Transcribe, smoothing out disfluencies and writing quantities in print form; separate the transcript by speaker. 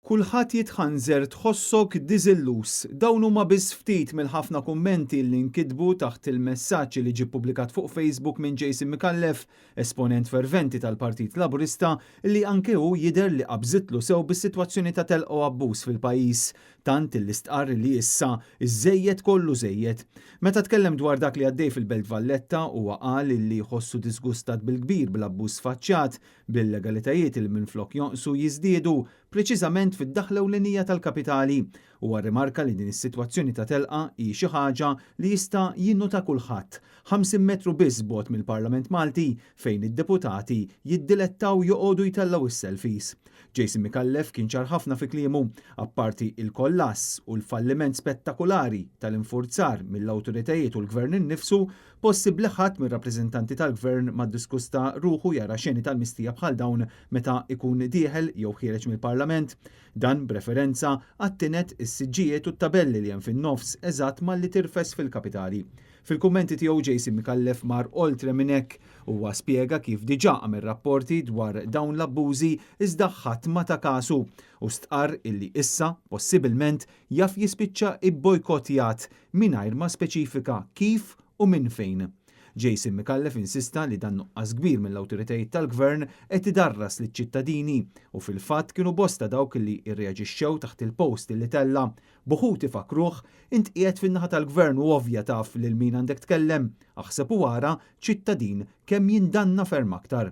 Speaker 1: Kulħadd jitħanżer tħossok diżillus. Dawn huma biss ftit mill-ħafna kummenti li nkitbu taħt il-messaġġ li ġie ppubblikat fuq Facebook minn Jason Micallef, esponent ferventi tal-Partit Laburista, li anke hu jidher li qabżitlu sew bis-sitwazzjoni ta' telq u abbuż fil-pajjiż, tant il-istqarr li issa iż-żejjed kollu żejjed. Meta tkellem dwar dak li għaddej fil-Belt Valletta huwa qal li jħossu disgustat bil-kbir bil-abbuż faċċjat bil-legalitajiet li minflok jonqsu jiżdiedu preċiżament fid-daħla ewlenija tal-kapitali u rimarka li din is-sitwazzjoni ta' telqa hi xi ħaġa li jista' jinnuta kulħadd. 50 metru biss bogħod mill-Parlament Malti fejn id-deputati jiddilettaw joqogħdu jtellgħu is-selfies. Jason Micallef kien ċar ħafna fi kliemu, apparti il-kollass u l-falliment spettakolari tal-infurzar mill-awtoritajiet u l-gvern innifsu, possibbli ħadd mir-rappreżentanti tal-gvern ma ddiskusta ruħu jara xeni tal-mistija bħal dawn meta ikun dieħel jew ħiereġ mill-Parlament. Dan b'referenza għat-tinet is-siġġijiet u t-tabelli li hemm fin-nofs eżatt malli tirfes fil-kapitali. Fil-kummenti tiegħu Jason Micallef mar oltre minn hekk huwa spjega kif diġà għamel rapporti dwar dawn l-abbużi iżda ħadd ma ta' kasu u stqarr illi issa possibilment jaf jispiċċa ibbojkottjat mingħajr ma speċifika kif u minn fejn. Jason Micallef insista li dan nuqqas kbir mill-awtoritajiet tal-gvern qed idarras liċ-ċittadini u fil-fatt kienu bosta dawk li rreaġixxew taħt il-post li tella. Buħut ifakruh int qiegħed fin-naħa tal-gvern u ovvja taf lil min għandek tkellem, aħseb u wara ċittadin kemm jindanna ferm aktar.